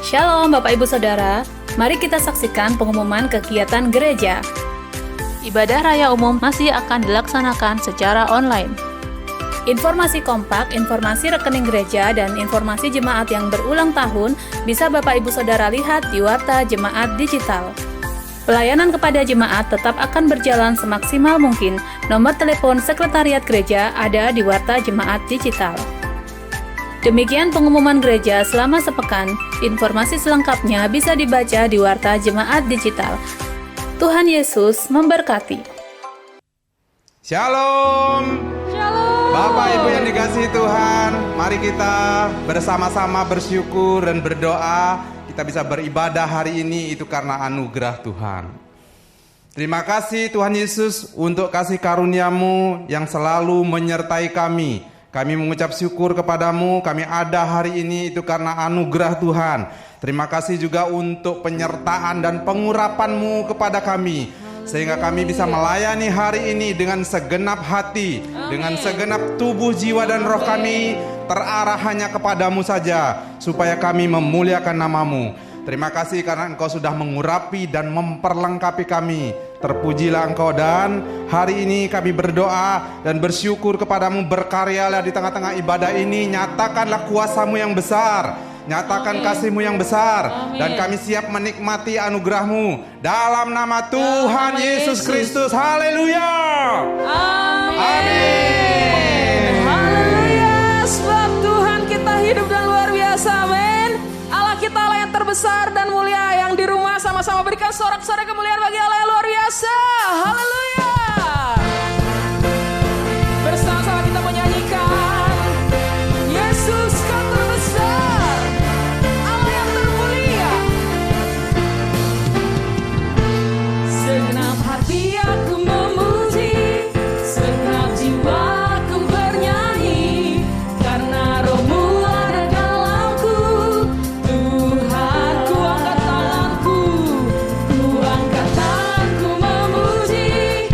Shalom Bapak Ibu Saudara, mari kita saksikan pengumuman kegiatan gereja. Ibadah Raya Umum masih akan dilaksanakan secara online. Informasi kompak, informasi rekening gereja, dan informasi jemaat yang berulang tahun bisa Bapak Ibu Saudara lihat di Warta Jemaat Digital. Pelayanan kepada jemaat tetap akan berjalan semaksimal mungkin. Nomor telepon Sekretariat Gereja ada di Warta Jemaat Digital. Demikian pengumuman gereja selama sepekan. Informasi selengkapnya bisa dibaca di Warta Jemaat Digital. Tuhan Yesus memberkati. Shalom. Shalom. Bapak Ibu yang dikasihi Tuhan, mari kita bersama-sama bersyukur dan berdoa. Kita bisa beribadah hari ini itu karena anugerah Tuhan. Terima kasih Tuhan Yesus untuk kasih karunia-Mu yang selalu menyertai kami. Kami mengucap syukur kepadamu, kami ada hari ini itu karena anugerah Tuhan. Terima kasih juga untuk penyertaan dan pengurapan-Mu kepada kami, sehingga kami bisa melayani hari ini dengan segenap hati. Amin. Dengan segenap tubuh, jiwa, dan roh kami terarah hanya kepadamu saja, supaya kami memuliakan nama-Mu. Terima kasih karena Engkau sudah mengurapi dan memperlengkapi kami. Terpujilah Engkau, dan hari ini kami berdoa dan bersyukur kepadamu. Berkaryalah di tengah-tengah ibadah ini. Nyatakanlah kuasa-Mu yang besar, nyatakan kasih-Mu yang besar. Amin. Dan kami siap menikmati anugerah-Mu dalam nama Tuhan Yesus Kristus. Haleluya. Amin. Haleluya. Sebab Tuhan kita hidup dan luar biasa. Amin. Allah kita Allah yang terbesar dan mulia. Yang di rumah sama-sama berikan sorak-sorai kemuliaan bagi Allah yang luar biasa. Haleluya. Bersama-sama kita menyanyikan Yesus kau terbesar, Allah yang termulia. Segenap hati aku memuji, segenap jiwa aku bernyanyi, karena Roh-Mu ada dalamku. Tuhan, ku angkat tanganku memuji,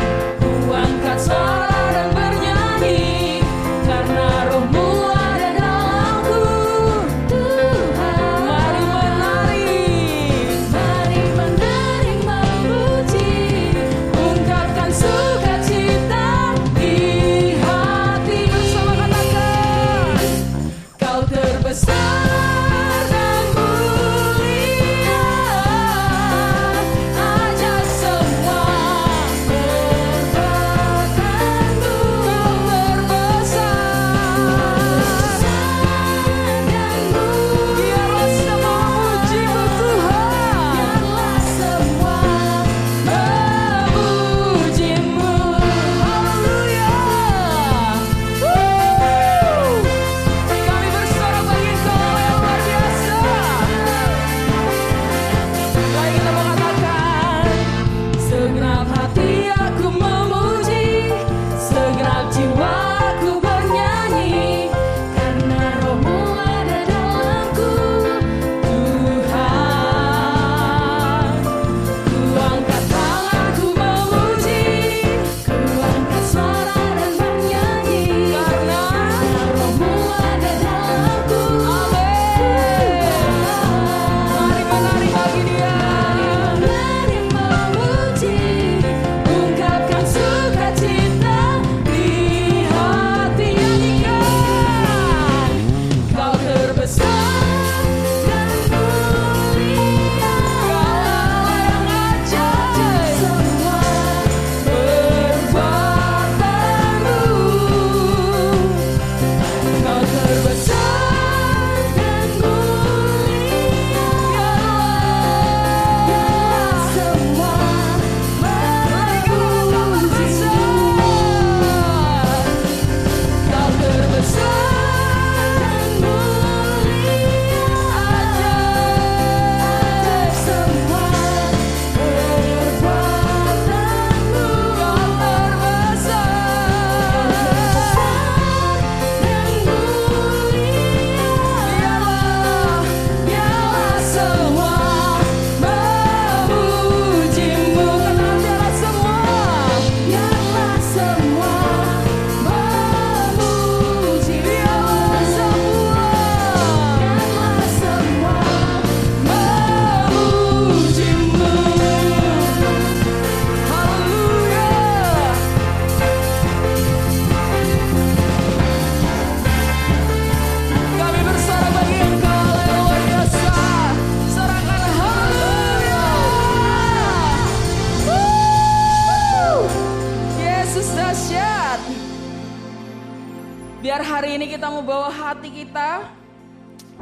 kita mau bawa hati kita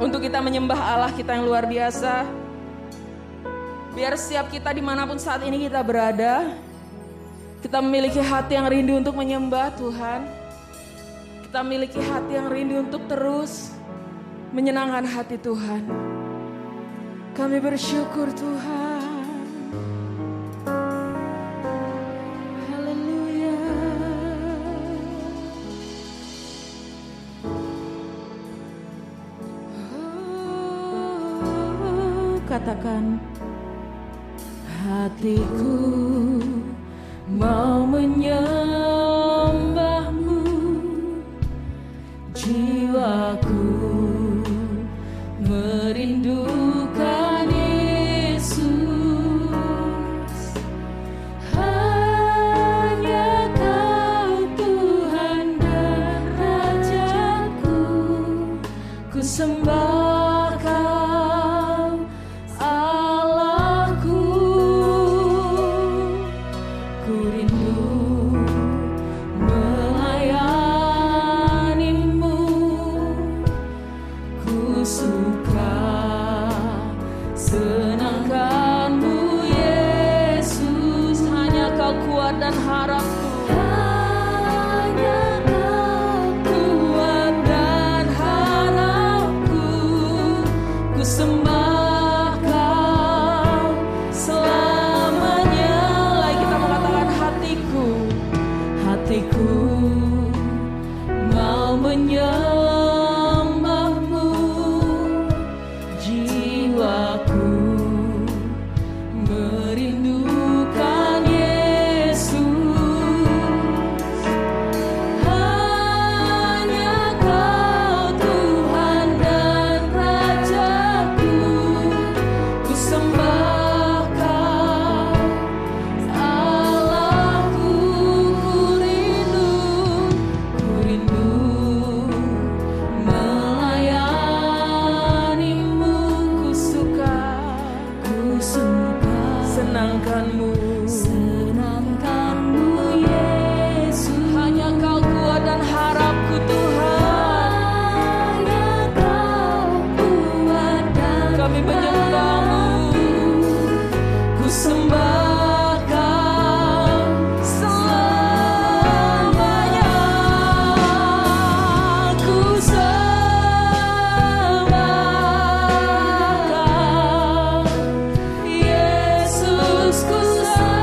untuk kita menyembah Allah kita yang luar biasa. Biar setiap kita dimanapun saat ini kita berada, kita memiliki hati yang rindu untuk menyembah Tuhan. Kita memiliki hati yang rindu untuk terus menyenangkan hati Tuhan. Kami bersyukur Tuhan. Haleluya. Oh, katakan, hatiku mau menyembahmu, jiwaku merindukan Yesus. Hanya Kau Tuhan dan Rajaku, ku sembah Kau Allahku. Ku rindu melayanimu, ku suka senangkanmu Yesus. Hanya Kau kuat dan harapku. Hanya Kau kuat dan harapku, ku sembah Kau selamanya. Lagi kita mau katakan, hatiku mau menyembahmu, jiwaku merindukan Yesus. Hanya Kau Tuhan dan Rajaku, ku sembah Kau Allahku. Ku rindu melayanimu, ku suka senangkanmu Yesus. Hanya Kau kuat dan harapku Tuhan. Hanya Kau kuat dan kami menyembahmu, ku sembah Kau selamanya. Ku sembah Kau Yesus, ku sembah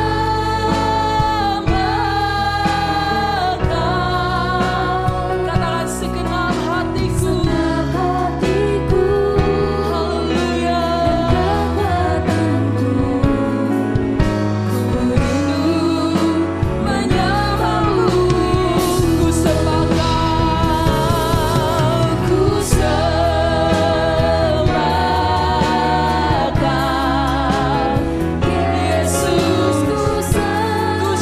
Kau. Katakan segenap hatiku, haleluya. Kekuatanku, ku rindu menyembahmu, ku sembah Kau, ku sembah Kau Yesus, ku sembah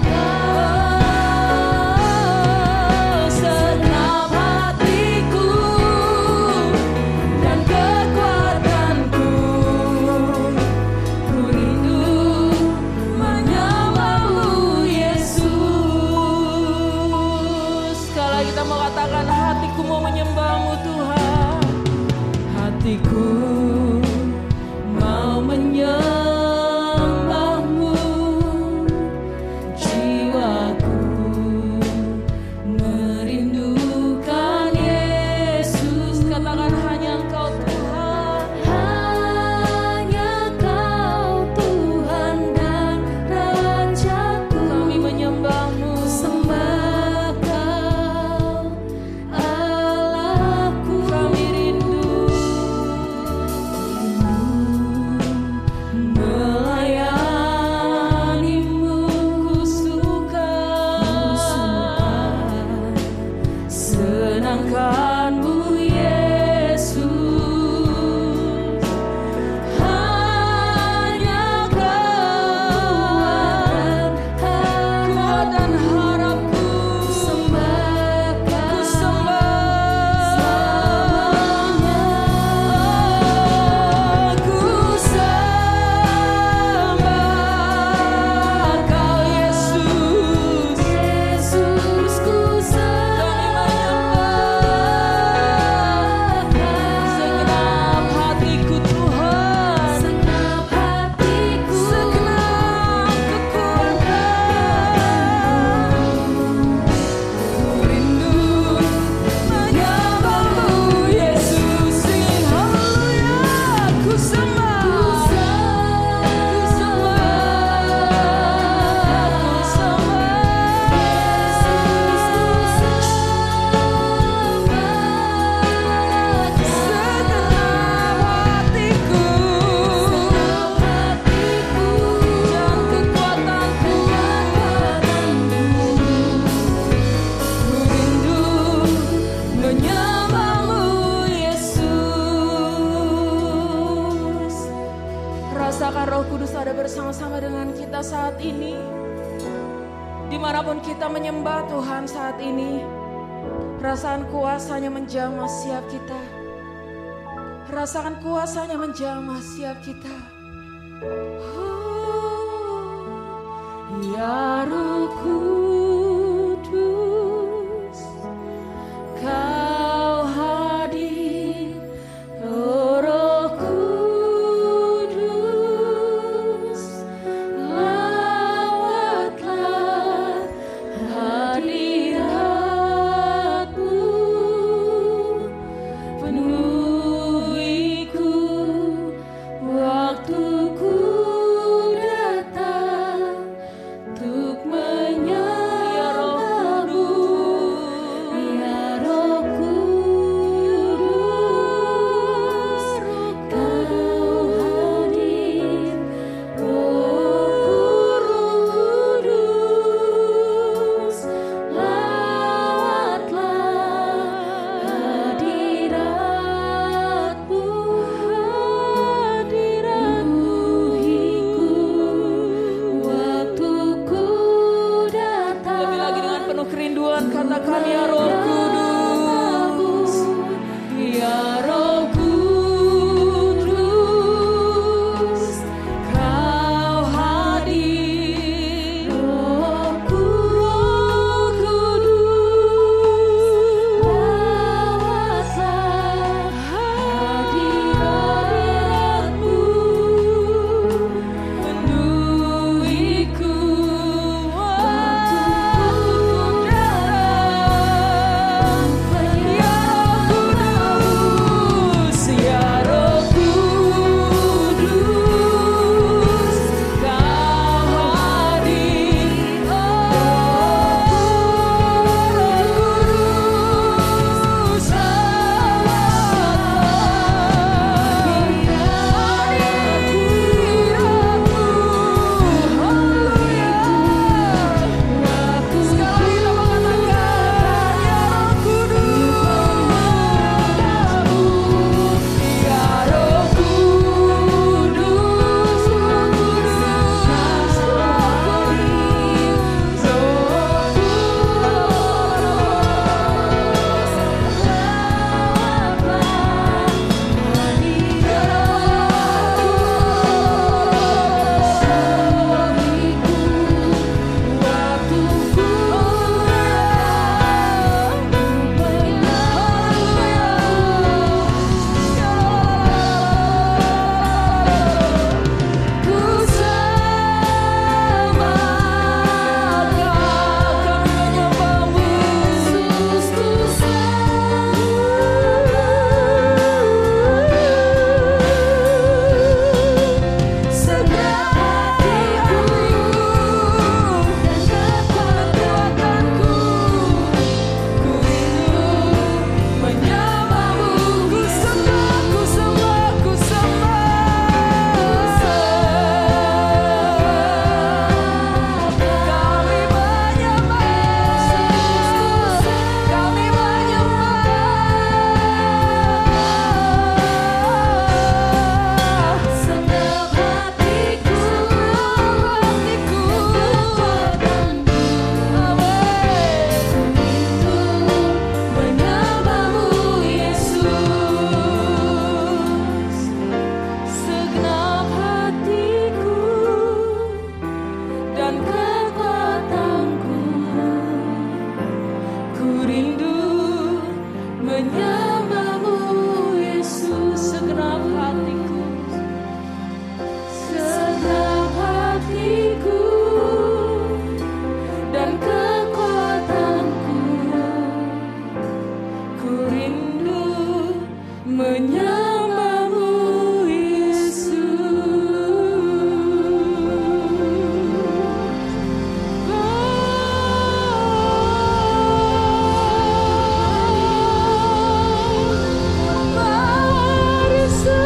Kau. Segenap hatiku dan kekuatanku, ku rindu menyembahmu Yesus. Sekali lagi kita mau katakan, hatiku mau menyembahmu Tuhan. Hatiku mau menyembahmu, jiwaku merindukan Yesus. Katakan, hanya Engkau Tuhan. Hanya Kau Tuhan dan Rajaku, kami menyembahmu, sembah Kau Allahku. Kami rindu melayanimu, ku suka senangkanmu Yesus. Hanya Kau kuat dan harapku, sembah Kau, ku sembah, ku sembah Kau Yesus. Yesus, ku bersama-sama dengan kita saat ini. Dimanapun kita menyembah Tuhan saat ini, rasakan kuasanya menjamah setiap kita. Rasakan kuasanya menjamah setiap kita. Ya Roh Kudus, Kau hadir, Roh Kudus, lawatlah hadirat-Mu, penuhiku waktuku datang untuk menyembah-Mu. Ya Roh Kudus, Kau hadir, Roh Kudus, lawatlah hadirat-Mu, penuhiku waktuku datang. Lebih lagi dengan penuh kerinduan katakan ya Roh Kudus, ya Roh Kudus, Kau hadir, Roh Kudus, lawatlah hadirat-Mu, penuhiku waktuku datang. Ya Roh Kudus, Kau hadir, Roh Kudus, segenap hatiku dan kekuatanku, ku rindu menyembah-Mu Yesus. Segenap hatiku, segenap hatiku dan kekuatanku, ku rindu menyembah-Mu Yesus. Mari sembah.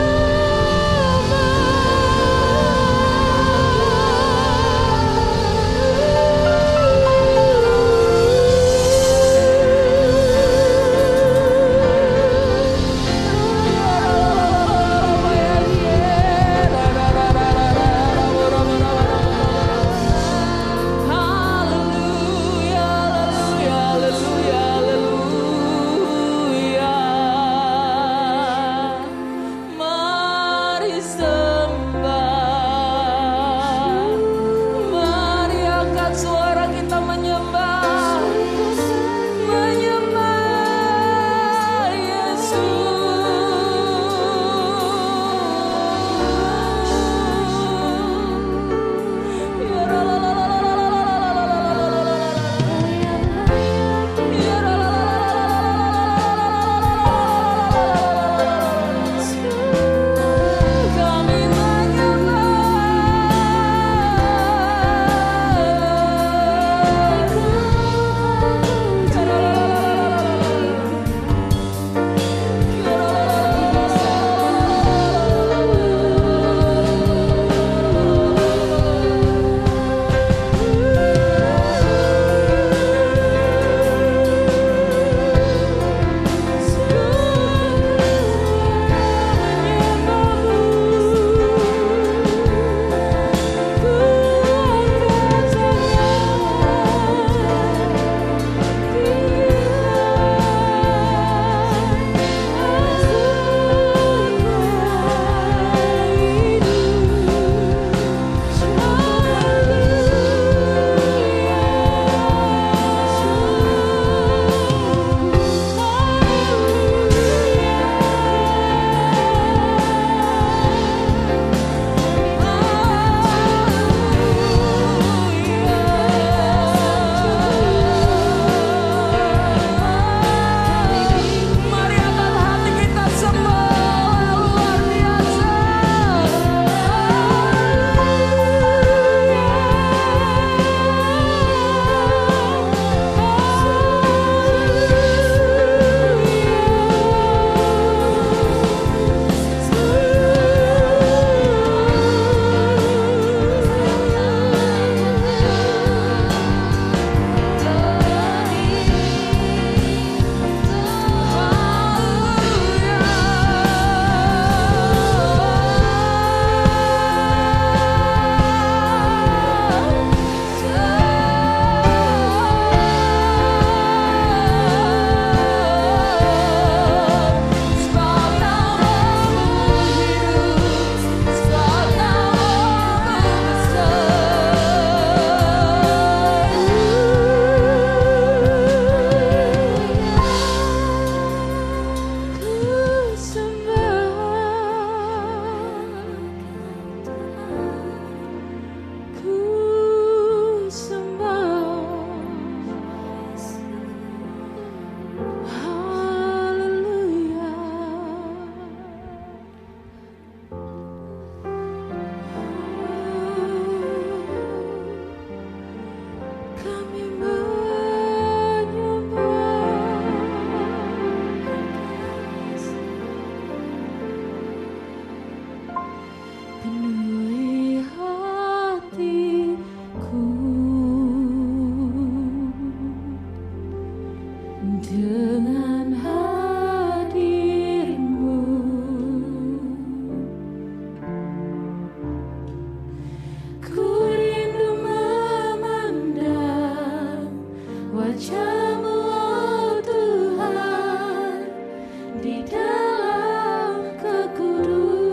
di dalam kekudusan-Mu.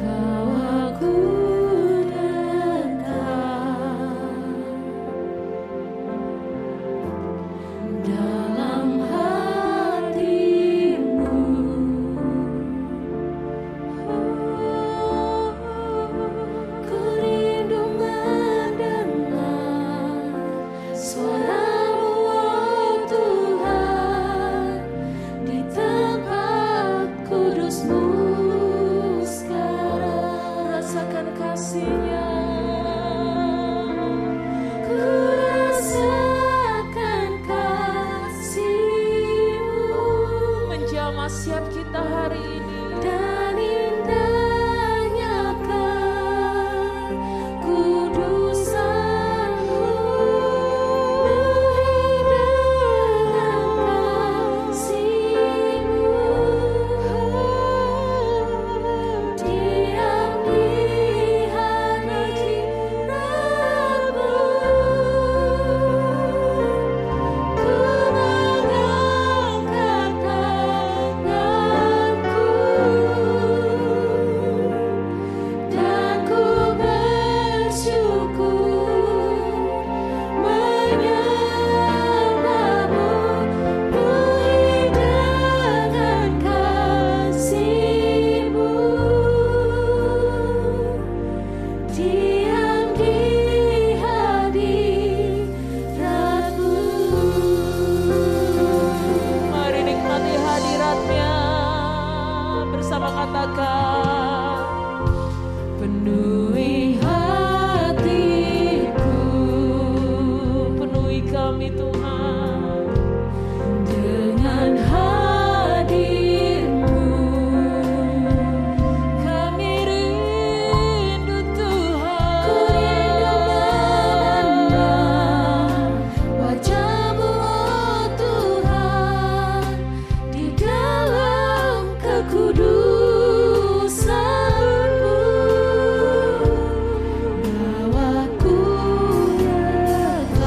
Bawaku dekat dalam hati-Mu. Ku rindu mendengar suara-Mu, oh Tuhan, di tempat kudus-Mu sekarang. Rasakan kasih-Nya, ku rasakan kasih-Mu menjamah setiap kita hari ini. Dan indahnya kekudusan-Mu, dengan kasih-Mu, diam di hadirat-Mu. Ku mengangkat tanganku dan ku bersyukur menyembah-Mu, penuhi dengan kasih-Mu, diam di hadirat-Mu. Mari nikmati hadirat-Nya bersama, katakan, penuhi hatiku, penuhi kami Tuhan dengan hadir-Mu. Kami rindu Tuhan, ku rindu memandang wajah-Mu, oh Tuhan, di dalam kekudusan-Mu. Bawaku dekat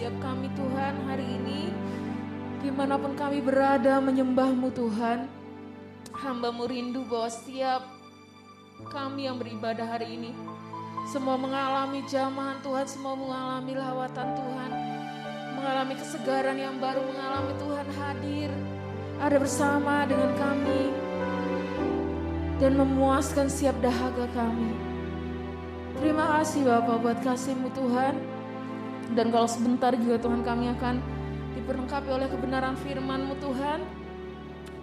setiap kami Tuhan hari ini. Dimanapun kami berada menyembah-Mu Tuhan. Hamba-Mu rindu bahwa setiap kami yang beribadah hari ini semua mengalami jamahan Tuhan, semua mengalami lawatan Tuhan, mengalami kesegaran yang baru, mengalami Tuhan hadir, ada bersama dengan kami dan memuaskan setiap dahaga kami. Terima kasih Bapa buat kasih-Mu Tuhan. Dan kalau sebentar juga Tuhan kami akan diperlengkapi oleh kebenaran firman-Mu Tuhan.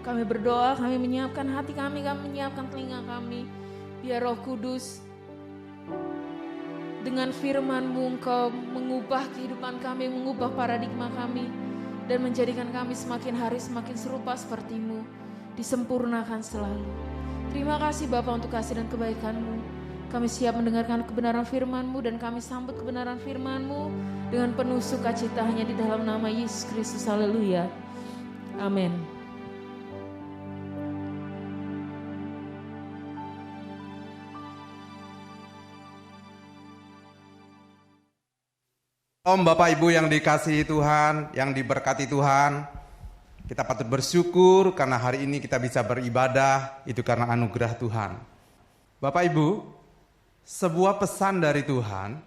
Kami berdoa, kami menyiapkan hati kami menyiapkan telinga kami. Biar Roh Kudus dengan firman-Mu Engkau mengubah kehidupan kami, mengubah paradigma kami. Dan menjadikan kami semakin hari semakin serupa seperti-Mu. Disempurnakan selalu. Terima kasih Bapa untuk kasih dan kebaikan-Mu. Kami siap mendengarkan kebenaran firman-Mu dan kami sambut kebenaran firman-Mu dengan penuh sukacita hanya di dalam nama Yesus Kristus. Haleluya. Amin. Om Bapak Ibu yang dikasihi Tuhan, yang diberkati Tuhan, kita patut bersyukur karena hari ini kita bisa beribadah, itu karena anugerah Tuhan. Bapak Ibu, sebuah pesan dari Tuhan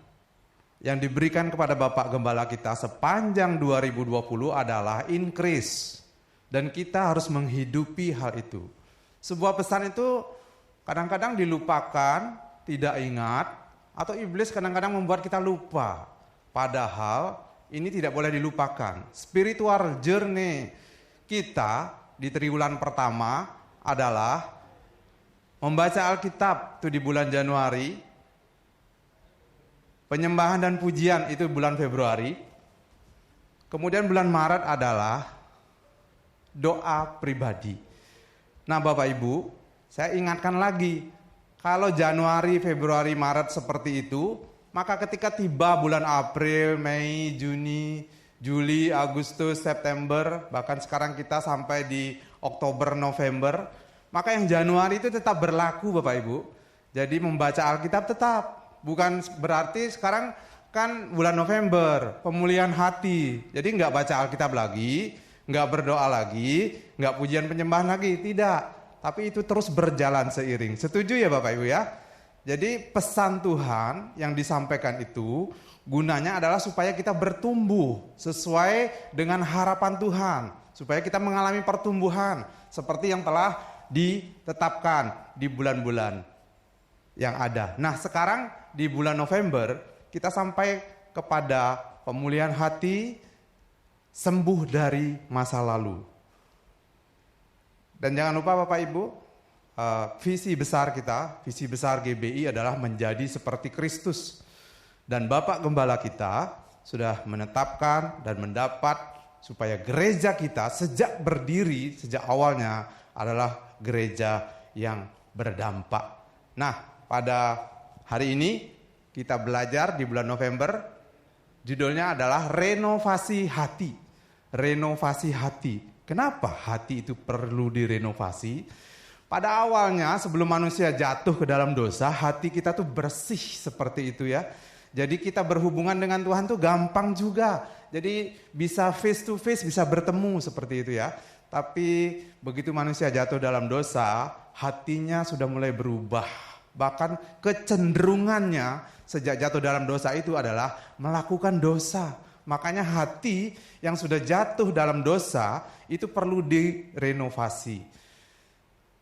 yang diberikan kepada Bapak Gembala kita sepanjang 2020 adalah increase. Dan kita harus menghidupi hal itu. Sebuah pesan itu kadang-kadang dilupakan, tidak ingat, atau iblis kadang-kadang membuat kita lupa. Padahal ini tidak boleh dilupakan. Spiritual journey kita di triwulan pertama adalah membaca Alkitab itu di bulan Januari, penyembahan dan pujian itu bulan Februari, kemudian bulan Maret adalah doa pribadi. Nah Bapak Ibu, saya ingatkan lagi, kalau Januari, Februari, Maret seperti itu, maka ketika tiba bulan April, Mei, Juni, Juli, Agustus, September, bahkan sekarang kita sampai di Oktober, November, maka yang Januari itu tetap berlaku Bapak Ibu. Jadi membaca Alkitab tetap. Bukan berarti sekarang kan bulan November, pemulihan hati. Jadi nggak baca Alkitab lagi, nggak berdoa lagi, nggak pujian penyembahan lagi. Tidak. Tapi itu terus berjalan seiring. Setuju ya Bapak Ibu ya? Jadi pesan Tuhan yang disampaikan itu gunanya adalah supaya kita bertumbuh sesuai dengan harapan Tuhan. Supaya kita mengalami pertumbuhan seperti yang telah ditetapkan di bulan-bulan yang ada. Nah sekarang di bulan November kita sampai kepada pemulihan hati, sembuh dari masa lalu. Dan jangan lupa Bapak Ibu, visi besar kita, visi besar GBI adalah menjadi seperti Kristus. Dan Bapak Gembala kita sudah menetapkan dan mendapat supaya gereja kita sejak berdiri, sejak awalnya adalah gereja yang berdampak. Nah, pada hari ini kita belajar di bulan November, judulnya adalah renovasi hati. Renovasi hati. Kenapa hati itu perlu direnovasi? Pada awalnya sebelum manusia jatuh ke dalam dosa, hati kita tuh bersih seperti itu ya. Jadi kita berhubungan dengan Tuhan tuh gampang juga. Jadi bisa face to face, bisa bertemu seperti itu ya. Tapi begitu manusia jatuh dalam dosa, hatinya sudah mulai berubah. Bahkan kecenderungannya sejak jatuh dalam dosa itu adalah melakukan dosa. Makanya hati yang sudah jatuh dalam dosa itu perlu direnovasi.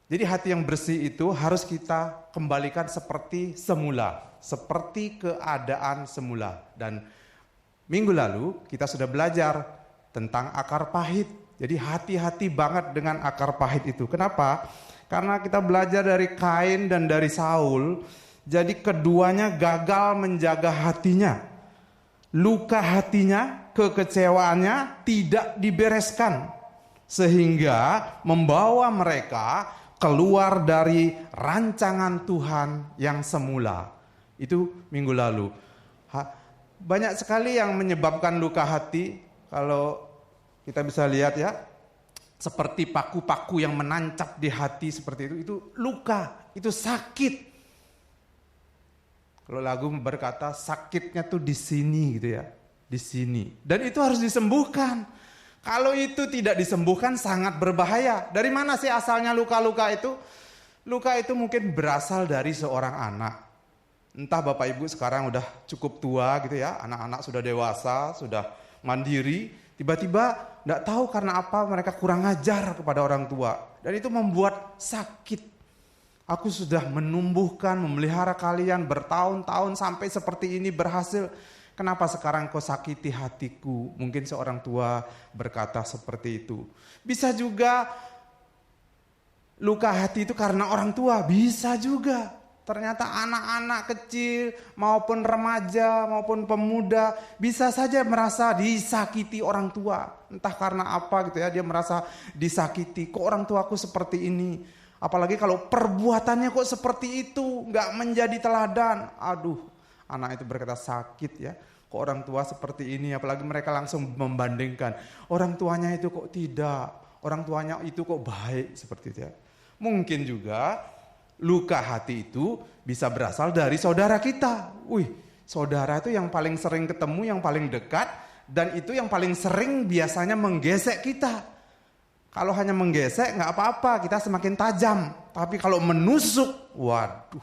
Jadi hati yang bersih itu harus kita kembalikan seperti semula, seperti keadaan semula. Dan minggu lalu kita sudah belajar tentang akar pahit. Jadi hati-hati banget dengan akar pahit itu. Kenapa? Karena kita belajar dari Kain dan dari Saul, jadi keduanya gagal menjaga hatinya. Luka hatinya, kekecewaannya tidak dibereskan. Sehingga membawa mereka keluar dari rancangan Tuhan yang semula. Itu minggu lalu. Banyak sekali yang menyebabkan luka hati. Kalau kita bisa lihat ya, seperti paku-paku yang menancap di hati seperti itu luka, itu sakit. Kalau lagu berkata sakitnya tuh di sini gitu ya. di sini. Dan itu harus disembuhkan. Kalau itu tidak disembuhkan sangat berbahaya. Dari mana sih asalnya luka-luka itu? Luka itu mungkin berasal dari seorang anak. Entah Bapak Ibu sekarang udah cukup tua gitu ya, anak-anak sudah dewasa, sudah mandiri, tiba-tiba tidak tahu karena apa mereka kurang ajar kepada orang tua. Dan itu membuat sakit. Aku sudah menumbuhkan, memelihara kalian bertahun-tahun sampai seperti ini berhasil. Kenapa sekarang kau sakiti hatiku? Mungkin seorang tua berkata seperti itu. Bisa juga luka hati itu karena orang tua. Bisa juga. Ternyata anak-anak kecil maupun remaja maupun pemuda bisa saja merasa disakiti orang tua. Entah karena apa gitu ya, dia merasa disakiti. Kok orang tuaku seperti ini? Apalagi kalau perbuatannya kok seperti itu, nggak menjadi teladan. Aduh, anak itu berkata sakit ya. Kok orang tua seperti ini? Apalagi mereka langsung membandingkan. Orang tuanya itu kok tidak. Orang tuanya itu kok baik seperti itu ya. Mungkin juga luka hati itu bisa berasal dari saudara kita. Wih, saudara itu yang paling sering ketemu, yang paling dekat. Dan itu yang paling sering biasanya menggesek kita. Kalau hanya menggesek nggak apa-apa, kita semakin tajam. Tapi kalau menusuk, waduh,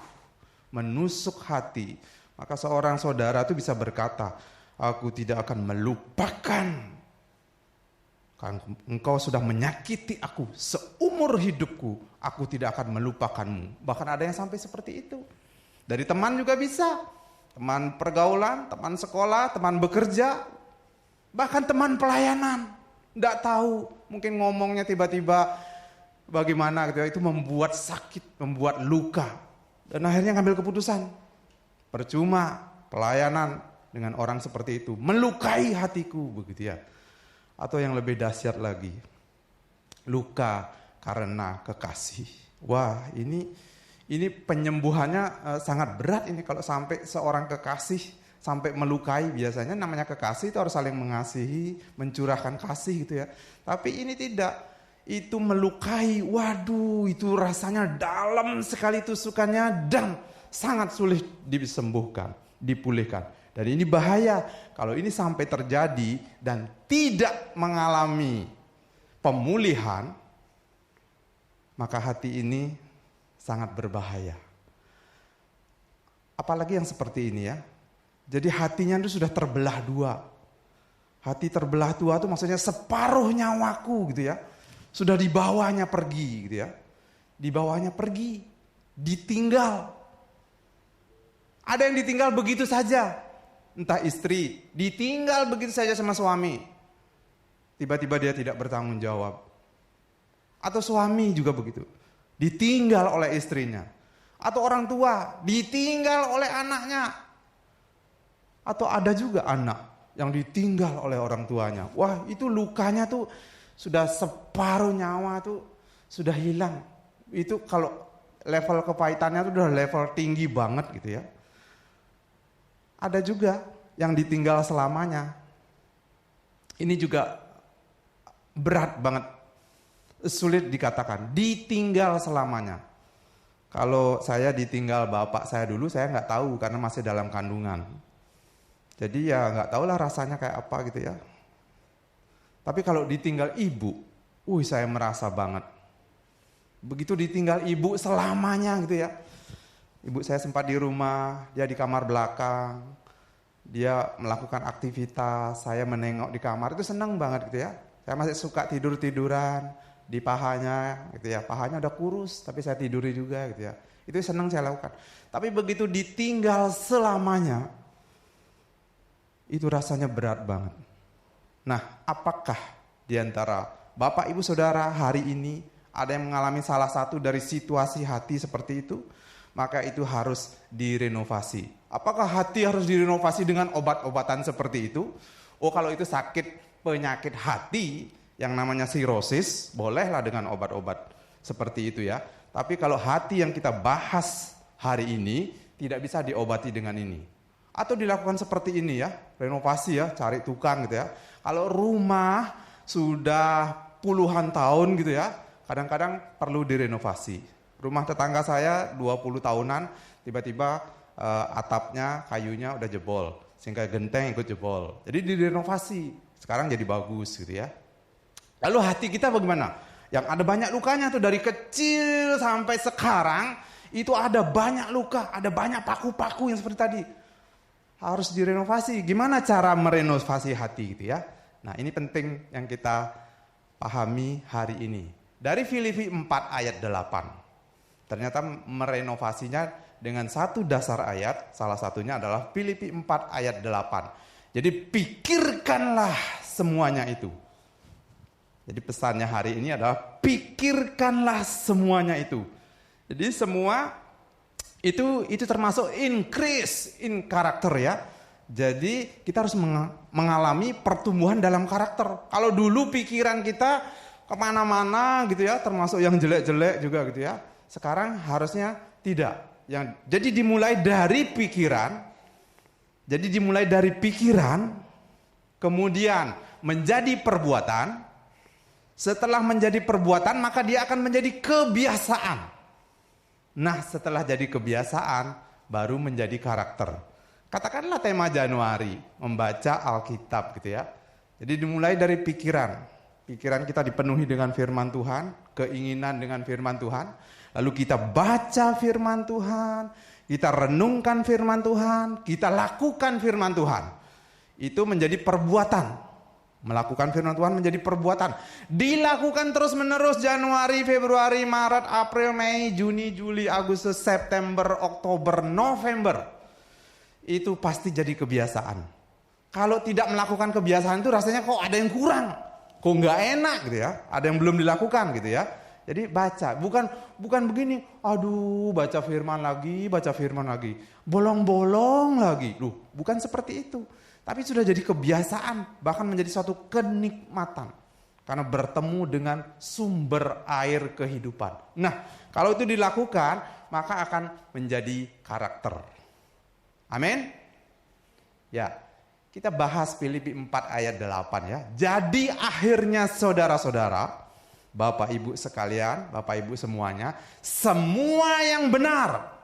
menusuk hati. Maka seorang saudara itu bisa berkata, aku tidak akan melupakan. Engkau sudah menyakiti aku seumur hidupku, aku tidak akan melupakanmu. Bahkan ada yang sampai seperti itu. Dari teman juga bisa. Teman pergaulan, teman sekolah, teman bekerja, bahkan teman pelayanan. Nggak tahu, mungkin ngomongnya tiba-tiba bagaimana gitu ya, itu membuat sakit, membuat luka. Dan akhirnya ngambil keputusan. Percuma pelayanan dengan orang seperti itu, melukai hatiku begitu ya. Atau yang lebih dahsyat lagi, luka karena kekasih. Wah, ini penyembuhannya sangat berat ini kalau sampai seorang kekasih sampai melukai. Biasanya namanya kekasih itu harus saling mengasihi, mencurahkan kasih gitu ya. Tapi ini tidak, itu melukai. Waduh, itu rasanya dalam sekali tusukannya dan sangat sulit disembuhkan, dipulihkan. Dan ini bahaya kalau ini sampai terjadi dan tidak mengalami pemulihan, maka hati ini sangat berbahaya. Apalagi yang seperti ini ya. Jadi hatinya itu sudah terbelah dua. Hati terbelah dua itu maksudnya separuh nyawaku gitu ya. Sudah dibawanya pergi gitu ya. Dibawanya pergi. Ditinggal. Ada yang ditinggal begitu saja. Entah istri ditinggal begitu saja sama suami. Tiba-tiba dia tidak bertanggung jawab. Atau suami juga begitu. Ditinggal oleh istrinya. Atau orang tua ditinggal oleh anaknya. Atau ada juga anak yang ditinggal oleh orang tuanya. Wah, itu lukanya tuh sudah separuh nyawa tuh sudah hilang. Itu kalau level kepahitannya tuh udah level tinggi banget gitu ya. Ada juga yang ditinggal selamanya. Ini juga berat banget. Sulit dikatakan. Ditinggal selamanya. Kalau saya ditinggal bapak saya dulu, saya nggak tahu karena masih dalam kandungan. Jadi ya nggak tahulah rasanya kayak apa gitu ya. Tapi kalau ditinggal ibu, saya merasa banget. Begitu ditinggal ibu selamanya gitu ya. Ibu saya sempat di rumah, dia di kamar belakang. Dia melakukan aktivitas, saya menengok di kamar, itu senang banget gitu ya. Saya masih suka tidur-tiduran di pahanya gitu ya. Pahanya udah kurus, tapi saya tiduri juga gitu ya. Itu senang saya lakukan. Tapi begitu ditinggal selamanya, itu rasanya berat banget. Nah, apakah di antara Bapak Ibu Saudara hari ini ada yang mengalami salah satu dari situasi hati seperti itu? Maka itu harus direnovasi. Apakah hati harus direnovasi dengan obat-obatan seperti itu? Oh, kalau itu sakit penyakit hati yang namanya sirosis, bolehlah dengan obat-obat seperti itu ya. Tapi kalau hati yang kita bahas hari ini tidak bisa diobati dengan ini. Atau dilakukan seperti ini ya, renovasi ya, cari tukang gitu ya. Kalau rumah sudah puluhan tahun gitu ya, kadang-kadang perlu direnovasi. Rumah tetangga saya 20 tahunan, tiba-tiba atapnya, kayunya udah jebol. sehingga genteng ikut jebol. Jadi direnovasi, sekarang jadi bagus gitu ya. Lalu hati kita bagaimana? Yang ada banyak lukanya tuh dari kecil sampai sekarang, itu ada banyak luka, ada banyak paku-paku yang seperti tadi. Harus direnovasi. Gimana cara merenovasi hati gitu ya? Nah, ini penting yang kita pahami hari ini. Dari Filipi 4 ayat 8. Ternyata merenovasinya dengan satu dasar ayat, salah satunya adalah Filipi 4 ayat 8. Jadi pikirkanlah semuanya itu. Jadi pesannya hari ini adalah pikirkanlah semuanya itu. Jadi semua itu termasuk increase in karakter ya. Jadi kita harus mengalami pertumbuhan dalam karakter. Kalau dulu pikiran kita kemana-mana gitu ya, termasuk yang jelek-jelek juga gitu ya. Sekarang harusnya tidak. Jadi dimulai dari pikiran. Jadi dimulai dari pikiran, kemudian menjadi perbuatan. Setelah menjadi perbuatan, maka dia akan menjadi kebiasaan. Nah, setelah jadi kebiasaan, baru menjadi karakter. Katakanlah tema Januari, membaca Alkitab gitu ya. Jadi dimulai dari pikiran. Pikiran kita dipenuhi dengan firman Tuhan, keinginan dengan firman Tuhan. Lalu kita baca firman Tuhan, kita renungkan firman Tuhan, kita lakukan firman Tuhan. Itu menjadi perbuatan. Melakukan firman Tuhan menjadi perbuatan. Dilakukan terus menerus Januari, Februari, Maret, April, Mei, Juni, Juli, Agustus, September, Oktober, November. Itu pasti jadi kebiasaan. Kalau tidak melakukan kebiasaan itu rasanya kok ada yang kurang. Kok nggak enak gitu ya. Ada yang belum dilakukan gitu ya. Jadi baca. Bukan begini. Aduh baca firman lagi. Bolong-bolong lagi. Bukan seperti itu. Tapi sudah jadi kebiasaan, bahkan menjadi suatu kenikmatan. Karena bertemu dengan sumber air kehidupan. Nah, kalau itu dilakukan, maka akan menjadi karakter. Amin? Ya, kita bahas Filipi 4 ayat 8 ya. Jadi akhirnya saudara-saudara, Bapak Ibu sekalian, Bapak Ibu semuanya, semua yang benar.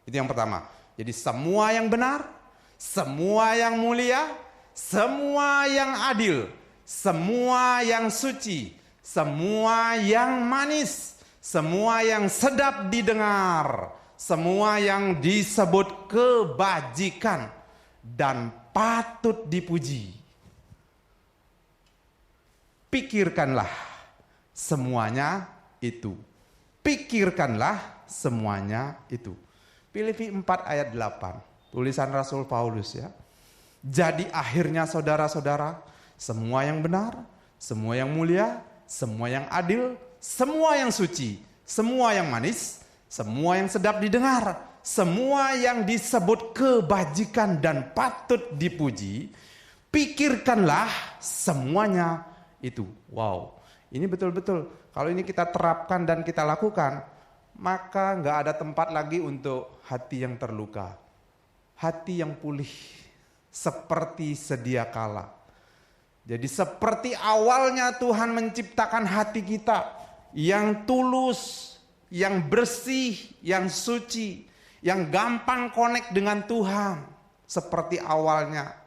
Itu yang pertama. Jadi semua yang benar, semua yang mulia, semua yang adil, semua yang suci, semua yang manis, semua yang sedap didengar, semua yang disebut kebajikan dan patut dipuji. Pikirkanlah semuanya itu. Pikirkanlah semuanya itu. Filipi 4 ayat 8. Tulisan Rasul Paulus ya. Jadi akhirnya saudara-saudara, semua yang benar, semua yang mulia, semua yang adil, semua yang suci, semua yang manis, semua yang sedap didengar, semua yang disebut kebajikan dan patut dipuji, pikirkanlah semuanya itu. Wow, ini betul-betul. Kalau ini kita terapkan dan kita lakukan, maka nggak ada tempat lagi untuk hati yang terluka. Hati yang pulih seperti sedia kala. Jadi seperti awalnya Tuhan menciptakan hati kita yang tulus, yang bersih, yang suci, yang gampang connect dengan Tuhan seperti awalnya.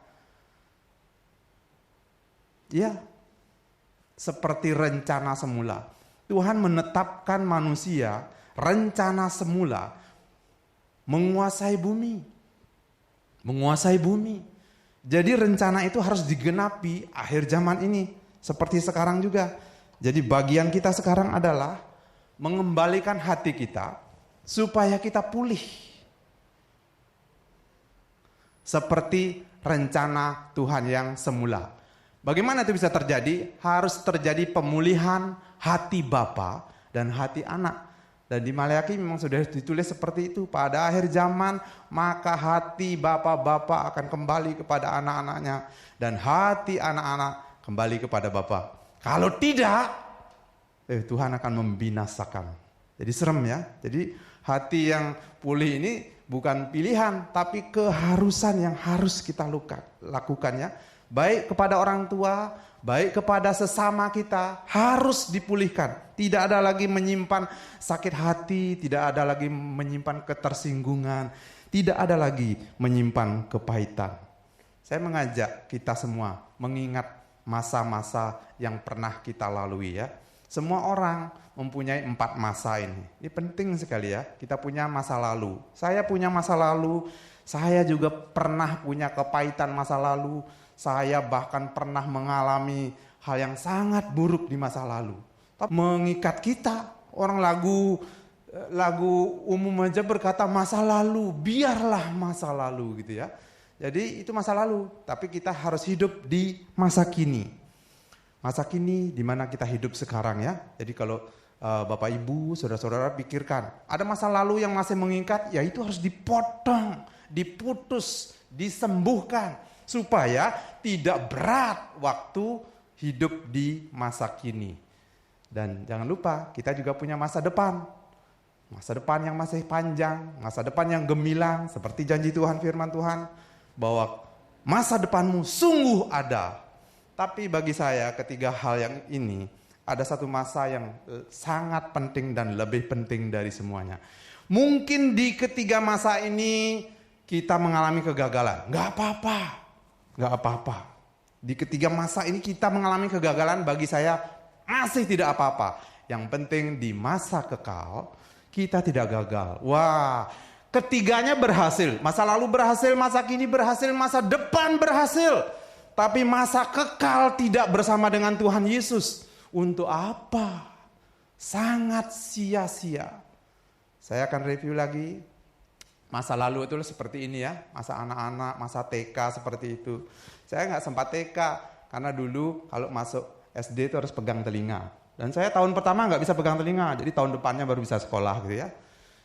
Ya, seperti rencana semula. Tuhan menetapkan manusia, rencana semula menguasai bumi. Jadi rencana itu harus digenapi akhir zaman ini. Seperti sekarang juga. Jadi bagian kita sekarang adalah mengembalikan hati kita supaya kita pulih. Seperti rencana Tuhan yang semula. Bagaimana itu bisa terjadi? Harus terjadi pemulihan hati Bapa dan hati anak. Dan di Maleakhi memang sudah ditulis seperti itu. Pada akhir zaman maka hati bapak-bapak akan kembali kepada anak-anaknya. Dan hati anak-anak kembali kepada Bapa. Kalau tidak, Tuhan akan membinasakan. Jadi serem ya. Jadi hati yang pulih ini bukan pilihan, tapi keharusan yang harus kita lakukan ya. Baik kepada orang tua, baik kepada sesama kita, harus dipulihkan. Tidak ada lagi menyimpan sakit hati, tidak ada lagi menyimpan ketersinggungan, tidak ada lagi menyimpan kepahitan. Saya mengajak kita semua mengingat masa-masa yang pernah kita lalui ya. Semua orang mempunyai 4 masa ini. Ini penting sekali ya, kita punya masa lalu. Saya punya masa lalu, saya juga pernah punya kepahitan masa lalu. Saya bahkan pernah mengalami hal yang sangat buruk di masa lalu. Tapi mengikat kita, orang lagu umum aja berkata masa lalu, biarlah masa lalu gitu ya. Jadi itu masa lalu, tapi kita harus hidup di masa kini. Masa kini di mana kita hidup sekarang ya. Jadi kalau Bapak Ibu, saudara-saudara pikirkan, ada masa lalu yang masih mengikat, ya itu harus dipotong, diputus, disembuhkan supaya tidak berat waktu hidup di masa kini. Dan jangan lupa, kita juga punya masa depan. Masa depan yang masih panjang, masa depan yang gemilang, seperti janji Tuhan, firman Tuhan, bahwa masa depanmu sungguh ada. Tapi bagi saya ketiga hal yang ini, ada satu masa yang sangat penting dan lebih penting dari semuanya. Mungkin di ketiga masa ini kita mengalami kegagalan. Gak apa-apa. Di ketiga masa ini kita mengalami kegagalan, bagi saya masih tidak apa-apa. Yang penting di masa kekal kita tidak gagal. Wah, ketiganya berhasil. Masa lalu berhasil, masa kini berhasil, masa depan berhasil. Tapi masa kekal tidak bersama dengan Tuhan Yesus. Untuk apa? Sangat sia-sia. Saya akan review lagi. Masa lalu itu seperti ini ya. Masa anak-anak, masa TK seperti itu. Saya nggak sempat TK. Karena dulu kalau masuk SD itu harus pegang telinga. Dan saya tahun pertama nggak bisa pegang telinga. Jadi tahun depannya baru bisa sekolah gitu ya.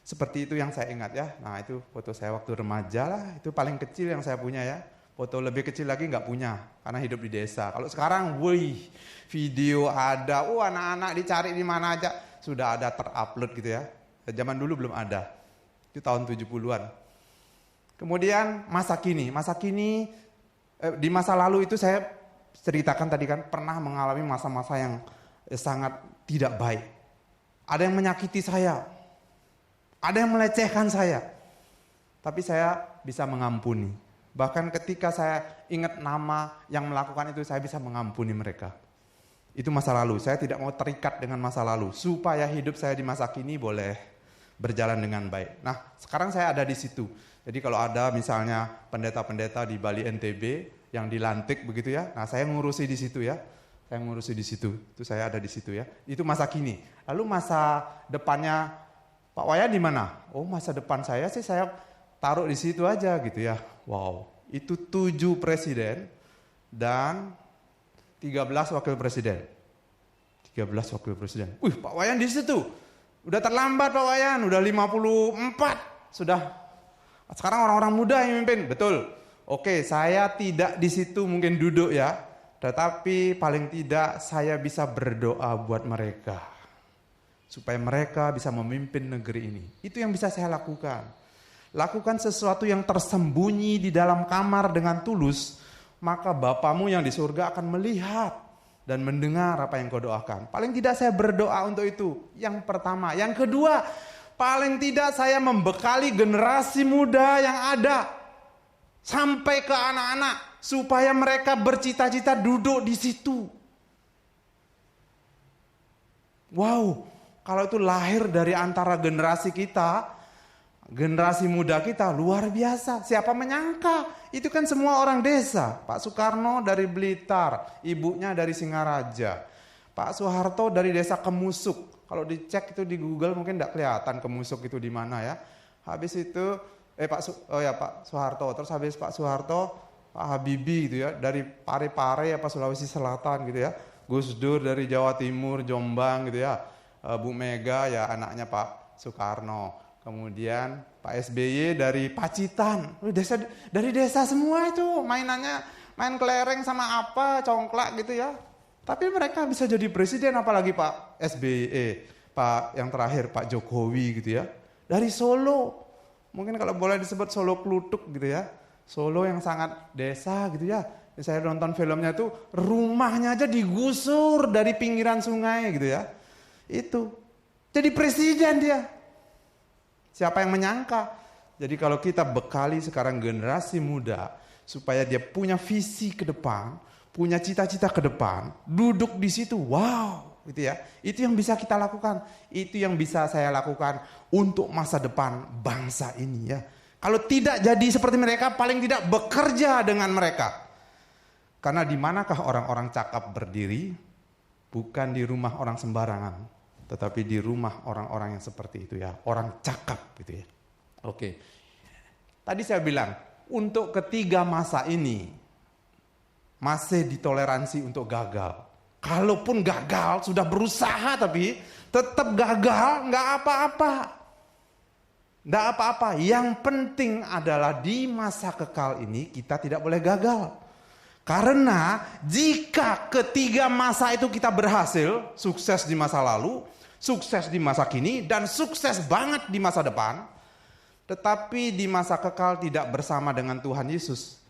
Seperti itu yang saya ingat ya. Nah itu foto saya waktu remaja lah. Itu paling kecil yang saya punya ya. Foto lebih kecil lagi nggak punya. Karena hidup di desa. Kalau sekarang, wih, video ada. Anak-anak dicari di mana aja. Sudah ada terupload gitu ya. Zaman dulu belum ada. Itu tahun 70-an. Kemudian masa kini. Masa kini, di masa lalu itu saya ceritakan tadi kan. Pernah mengalami masa-masa yang sangat tidak baik. Ada yang menyakiti saya. Ada yang melecehkan saya. Tapi saya bisa mengampuni. Bahkan ketika saya ingat nama yang melakukan itu, saya bisa mengampuni mereka. Itu masa lalu. Saya tidak mau terikat dengan masa lalu. Supaya hidup saya di masa kini boleh berjalan dengan baik. Nah, sekarang saya ada di situ. Jadi kalau ada misalnya pendeta-pendeta di Bali NTB yang dilantik begitu ya. Nah, saya ngurusi di situ ya. Saya ngurusi di situ. Itu saya ada di situ ya. Itu masa kini. Lalu masa depannya Pak Wayan di mana? Oh, masa depan saya sih saya taruh di situ aja gitu ya. Wow, itu 7 presiden dan 13 wakil presiden. 13 wakil presiden. Pak Wayan di situ. Udah terlambat Pak Wayan, udah 54. Sudah. Sekarang orang-orang muda yang mimpin. Betul. Oke, saya tidak di situ mungkin duduk ya. Tetapi paling tidak saya bisa berdoa buat mereka. Supaya mereka bisa memimpin negeri ini. Itu yang bisa saya lakukan. Lakukan sesuatu yang tersembunyi di dalam kamar dengan tulus. Maka Bapamu yang di surga akan melihat dan mendengar apa yang kau doakan. Paling tidak saya berdoa untuk itu. Yang pertama. Yang kedua, paling tidak saya membekali generasi muda yang ada. Sampai ke anak-anak. Supaya mereka bercita-cita duduk di situ. Wow, kalau itu lahir dari antara generasi kita, generasi muda kita, luar biasa. Siapa menyangka? Itu kan semua orang desa. Pak Soekarno dari Blitar, ibunya dari Singaraja. Pak Soeharto dari desa Kemusuk. Kalau dicek itu di Google mungkin tidak kelihatan Kemusuk itu di mana ya. Habis itu, Pak Soeharto. Terus habis Pak Soeharto, Pak Habibie gitu ya, dari Parepare Sulawesi Selatan gitu ya. Gus Dur dari Jawa Timur, Jombang gitu ya. Bu Mega ya anaknya Pak Soekarno. Kemudian Pak SBY dari Pacitan. Dari desa semua itu mainannya, main kelereng sama apa, congklak gitu ya. Tapi mereka bisa jadi presiden, apalagi Pak SBY, Pak yang terakhir Pak Jokowi gitu ya. Dari Solo. Mungkin kalau boleh disebut Solo Klutuk gitu ya. Solo yang sangat desa gitu ya. Saya nonton filmnya tuh rumahnya aja digusur dari pinggiran sungai gitu ya. Itu. Jadi presiden dia. Siapa yang menyangka? Jadi kalau kita bekali sekarang generasi muda supaya dia punya visi ke depan, punya cita-cita ke depan, duduk di situ, wow, gitu ya. Itu yang bisa kita lakukan, itu yang bisa saya lakukan untuk masa depan bangsa ini ya. Kalau tidak jadi seperti mereka, paling tidak bekerja dengan mereka. Karena di manakah orang-orang cakap berdiri? Bukan di rumah orang sembarangan, tetapi di rumah orang-orang yang seperti itu ya, orang cakap gitu ya. Oke. Tadi saya bilang, untuk ketiga masa ini masih ditoleransi untuk gagal. Kalaupun gagal, sudah berusaha tapi tetap gagal, nggak apa-apa. Nggak apa-apa. Yang penting adalah di masa kekal ini kita tidak boleh gagal. Karena jika ketiga masa itu kita berhasil, sukses di masa lalu, sukses di masa kini, dan sukses banget di masa depan, tetapi di masa kekal tidak bersama dengan Tuhan Yesus,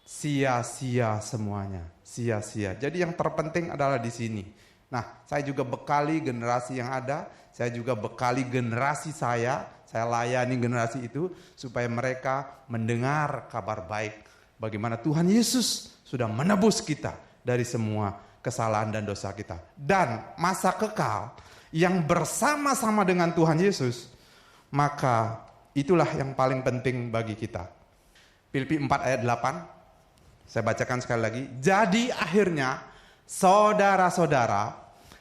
sia-sia semuanya, sia-sia. Jadi yang terpenting adalah di sini. Nah, saya juga bekali generasi yang ada, saya juga bekali generasi saya layani generasi itu supaya mereka mendengar kabar baik bagaimana Tuhan Yesus sudah menebus kita dari semua kesalahan dan dosa kita. Dan masa kekal yang bersama-sama dengan Tuhan Yesus, maka itulah yang paling penting bagi kita. Filipi 4 ayat 8, saya bacakan sekali lagi. Jadi akhirnya, saudara-saudara,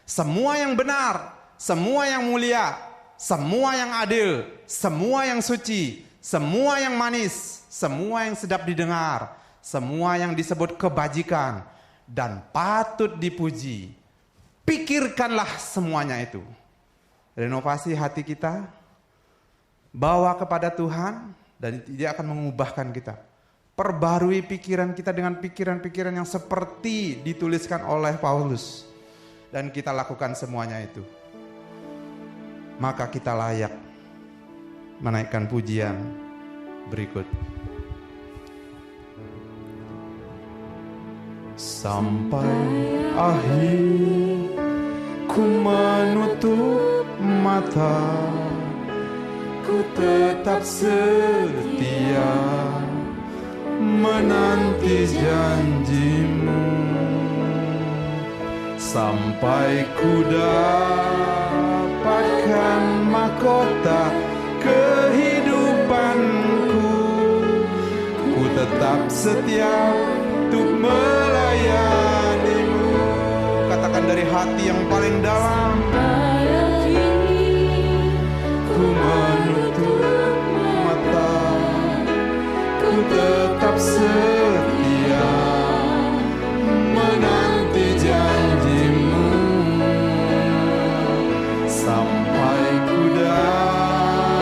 semua yang benar, semua yang mulia, semua yang adil, semua yang suci, semua yang manis, semua yang sedap didengar, semua yang disebut kebajikan dan patut dipuji, pikirkanlah semuanya itu. Renovasi hati kita, bawa kepada Tuhan, dan dia akan mengubahkan kita. Perbarui pikiran kita dengan pikiran-pikiran yang seperti dituliskan oleh Paulus. Dan kita lakukan semuanya itu. Maka kita layak menaikkan pujian berikut. Sampai akhir ku menutup mata, ku tetap setia menanti janjimu, sampai ku dapatkan mahkota kehidupanku. Ku tetap setia untuk melayanimu. Katakan dari hati yang paling dalam. Ku menutup mata, ku tetap setia menanti janjimu, sampai ku dapatkan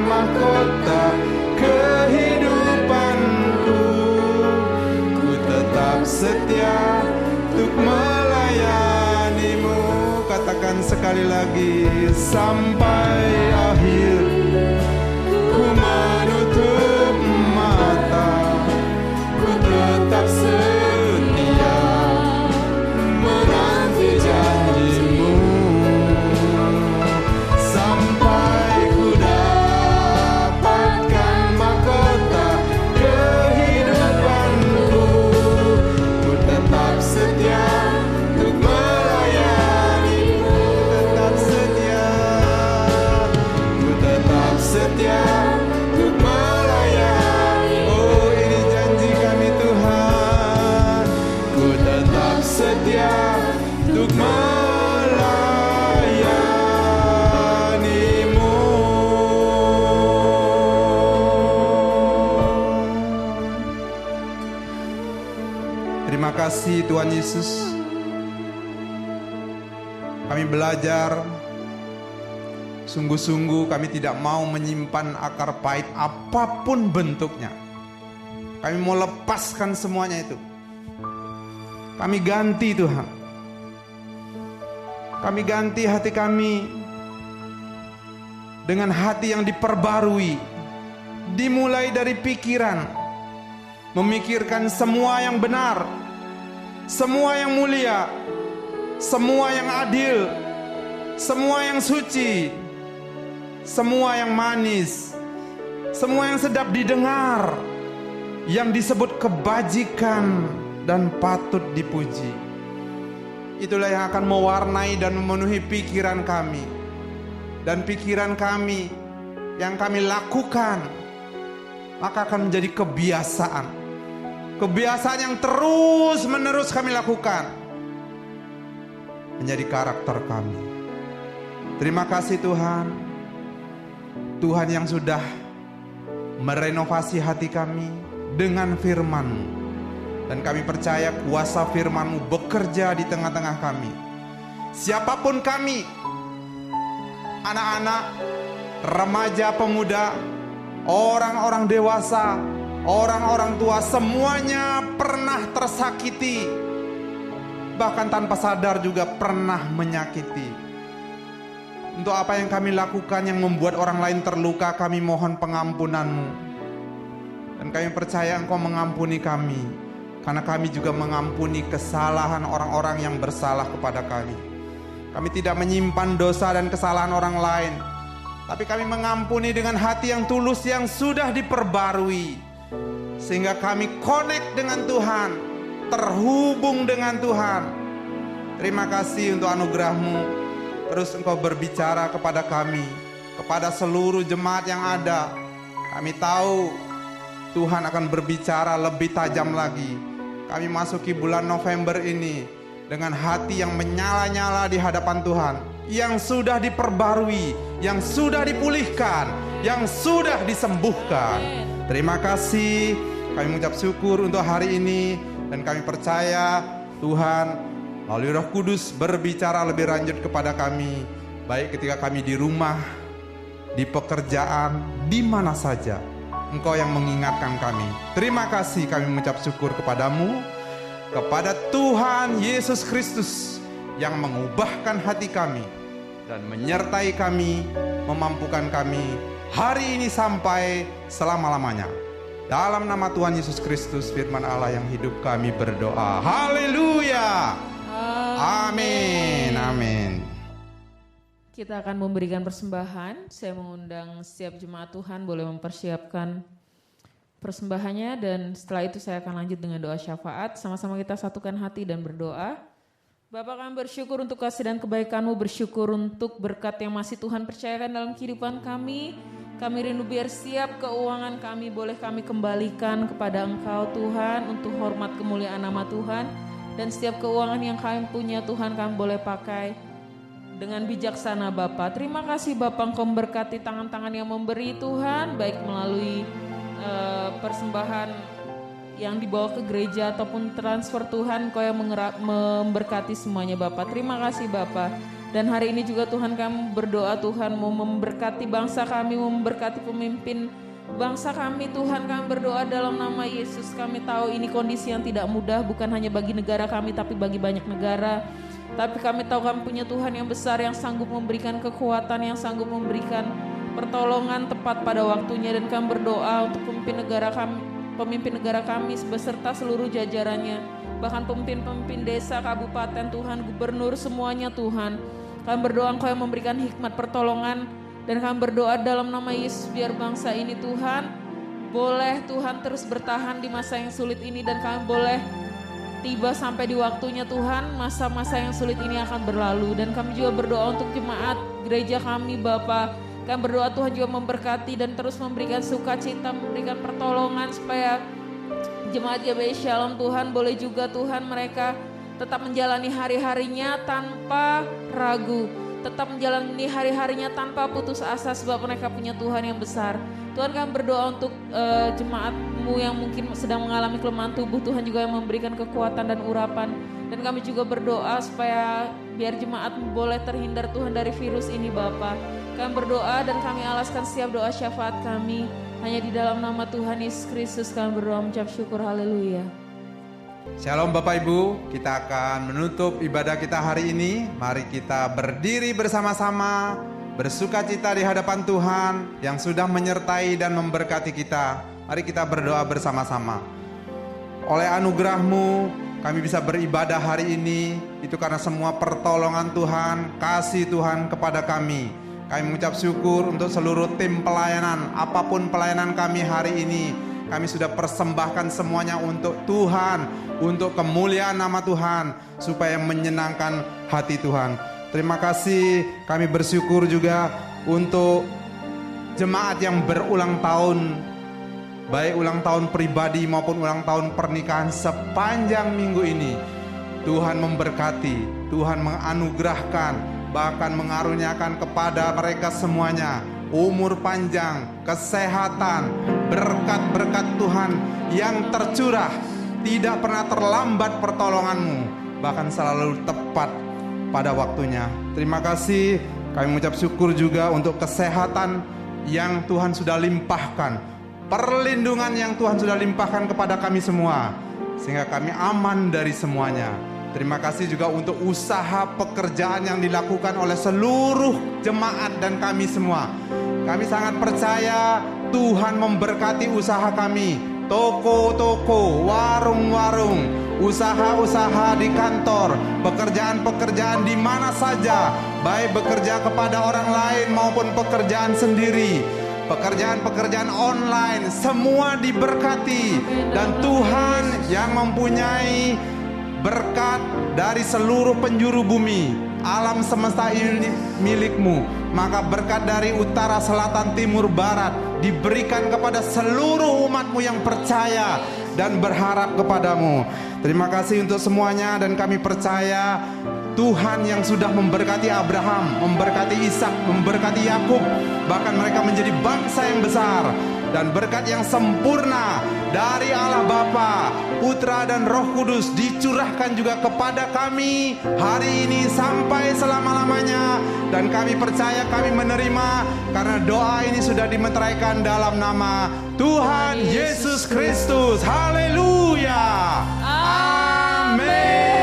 mahkota kehidupanku. Ku tetap setia untuk melayanimu. Katakan sekali lagi, sampai akhir ku menutup mata, ku tetap setia menanti janjimu, sampai ku dapatkan mahkota kehidupanku. Ku tetap setia untuk melayanimu, tetap setia, ku tetap setia untuk melayani. Oh, ini janji kami Tuhan. Ku tetap setia untuk melayanimu. Terima kasih Tuhan Yesus. Kami belajar, sungguh-sungguh kami tidak mau menyimpan akar pahit apapun bentuknya. Kami mau lepaskan semuanya itu. Kami ganti Tuhan. Kami ganti hati kami dengan hati yang diperbarui. Dimulai dari pikiran, memikirkan semua yang benar, semua yang mulia, semua yang adil, semua yang suci, semua yang manis, semua yang sedap didengar, yang disebut kebajikan dan patut dipuji. Itulah yang akan mewarnai dan memenuhi pikiran kami. Dan pikiran kami yang kami lakukan, maka akan menjadi kebiasaan. Kebiasaan yang terus menerus kami lakukan, menjadi karakter kami. Terima kasih Tuhan. Tuhan yang sudah merenovasi hati kami dengan firman-Mu. Dan kami percaya kuasa firman-Mu bekerja di tengah-tengah kami. Siapapun kami, anak-anak, remaja, pemuda, orang-orang dewasa, orang-orang tua, semuanya pernah tersakiti. Bahkan tanpa sadar juga pernah menyakiti. Untuk apa yang kami lakukan yang membuat orang lain terluka, kami mohon pengampunan-Mu. Dan kami percaya Engkau mengampuni kami, karena kami juga mengampuni kesalahan orang-orang yang bersalah kepada kami. Kami tidak menyimpan dosa dan kesalahan orang lain, tapi kami mengampuni dengan hati yang tulus yang sudah diperbarui. Sehingga kami connect dengan Tuhan, terhubung dengan Tuhan. Terima kasih untuk anugerah-Mu. Terus Engkau berbicara kepada kami, kepada seluruh jemaat yang ada. Kami tahu Tuhan akan berbicara lebih tajam lagi. Kami masuki bulan November ini dengan hati yang menyala-nyala di hadapan Tuhan, yang sudah diperbarui, yang sudah dipulihkan, yang sudah disembuhkan. Terima kasih. Kami mengucap syukur untuk hari ini, dan kami percaya Tuhan melalui Roh Kudus berbicara lebih lanjut kepada kami, baik ketika kami di rumah, di pekerjaan, di mana saja. Engkau yang mengingatkan kami. Terima kasih, kami mengucap syukur kepadamu, kepada Tuhan Yesus Kristus yang mengubahkan hati kami dan menyertai kami, memampukan kami hari ini sampai selama-lamanya. Dalam nama Tuhan Yesus Kristus, firman Allah yang hidup, kami berdoa. Haleluya. Amin. Amin. Kita akan memberikan persembahan. Saya mengundang setiap jemaat Tuhan boleh mempersiapkan persembahannya, dan setelah itu saya akan lanjut dengan doa syafaat. Sama-sama kita satukan hati dan berdoa. Bapa, kami bersyukur untuk kasih dan kebaikan-Mu, bersyukur untuk berkat yang masih Tuhan percayakan dalam kehidupan kami. Kami rindu biar setiap keuangan kami boleh kami kembalikan kepada Engkau Tuhan, untuk hormat kemuliaan nama Tuhan. Dan setiap keuangan yang kami punya Tuhan, kami boleh pakai dengan bijaksana Bapa. Terima kasih Bapa, Engkau memberkati tangan-tangan yang memberi Tuhan, baik melalui persembahan yang dibawa ke gereja ataupun transfer Tuhan, Engkau yang memberkati semuanya Bapa. Terima kasih Bapa. Dan hari ini juga Tuhan, kami berdoa Tuhan mau memberkati bangsa kami, memberkati pemimpin bangsa kami Tuhan. Kami berdoa dalam nama Yesus. Kami tahu ini kondisi yang tidak mudah, bukan hanya bagi negara kami tapi bagi banyak negara. Tapi kami tahu kami punya Tuhan yang besar, yang sanggup memberikan kekuatan, yang sanggup memberikan pertolongan tepat pada waktunya. Dan kami berdoa untuk pemimpin negara kami beserta seluruh jajarannya, bahkan pemimpin desa, kabupaten Tuhan, gubernur, semuanya Tuhan. Kami berdoa Engkau yang memberikan hikmat pertolongan. Dan kami berdoa dalam nama Yesus, biar bangsa ini Tuhan boleh Tuhan terus bertahan di masa yang sulit ini. Dan kami boleh tiba sampai di waktunya Tuhan, masa-masa yang sulit ini akan berlalu. Dan kami juga berdoa untuk jemaat gereja kami Bapa. Kami berdoa Tuhan juga memberkati dan terus memberikan sukacita, memberikan pertolongan, supaya jemaat GBI Shalom Tuhan boleh juga Tuhan mereka tetap menjalani hari-harinya tanpa ragu, tetap menjalani hari-harinya tanpa putus asa, sebab mereka punya Tuhan yang besar. Tuhan, kami berdoa untuk jemaat-Mu yang mungkin sedang mengalami kelemahan tubuh, Tuhan juga yang memberikan kekuatan dan urapan. Dan kami juga berdoa supaya biar jemaat-Mu boleh terhindar Tuhan dari virus ini Bapa. Kami berdoa dan kami alaskan setiap doa syafaat kami hanya di dalam nama Tuhan Yesus Kristus. Kami berdoa mengucap syukur, haleluya. Shalom Bapak Ibu, kita akan menutup ibadah kita hari ini. Mari kita berdiri bersama-sama, bersukacita di hadapan Tuhan yang sudah menyertai dan memberkati kita. Mari kita berdoa bersama-sama. Oleh anugerah-Mu kami bisa beribadah hari ini, itu karena semua pertolongan Tuhan, kasih Tuhan kepada kami. Kami mengucap syukur untuk seluruh tim pelayanan, apapun pelayanan kami hari ini. kami sudah persembahkan semuanya untuk Tuhan, untuk kemuliaan nama Tuhan, supaya menyenangkan hati Tuhan. Terima kasih, kami bersyukur juga untuk jemaat yang berulang tahun, baik ulang tahun pribadi maupun ulang tahun pernikahan sepanjang minggu ini. Tuhan memberkati, Tuhan menganugerahkan, bahkan mengaruniakan kepada mereka semuanya umur panjang, kesehatan, berkat-berkat Tuhan yang tercurah. Tidak pernah terlambat pertolonganmu, bahkan selalu tepat pada waktunya. Terima kasih, kami mengucap syukur juga untuk kesehatan yang Tuhan sudah limpahkan, perlindungan yang Tuhan sudah limpahkan kepada kami semua, sehingga kami aman dari semuanya. Terima kasih juga untuk usaha pekerjaan yang dilakukan oleh seluruh jemaat dan kami semua. Kami sangat percaya Tuhan memberkati usaha kami, toko-toko, warung-warung, usaha-usaha di kantor, pekerjaan-pekerjaan di mana saja, baik bekerja kepada orang lain maupun pekerjaan sendiri, pekerjaan-pekerjaan online, semua diberkati. Dan Tuhan yang mempunyai berkat dari seluruh penjuru bumi, alam semesta ini milikmu, maka berkat dari utara, selatan, timur, barat diberikan kepada seluruh umatmu yang percaya dan berharap kepadamu. Terima kasih untuk semuanya, dan kami percaya Tuhan yang sudah memberkati Abraham, memberkati Ishak, memberkati Yakub, bahkan mereka menjadi bangsa yang besar. Dan berkat yang sempurna dari Allah Bapa, Putra dan Roh Kudus dicurahkan juga kepada kami hari ini sampai selama-lamanya. Dan kami percaya, kami menerima, karena doa ini sudah dimeteraikan dalam nama Tuhan Yesus Kristus. Haleluya. Amin.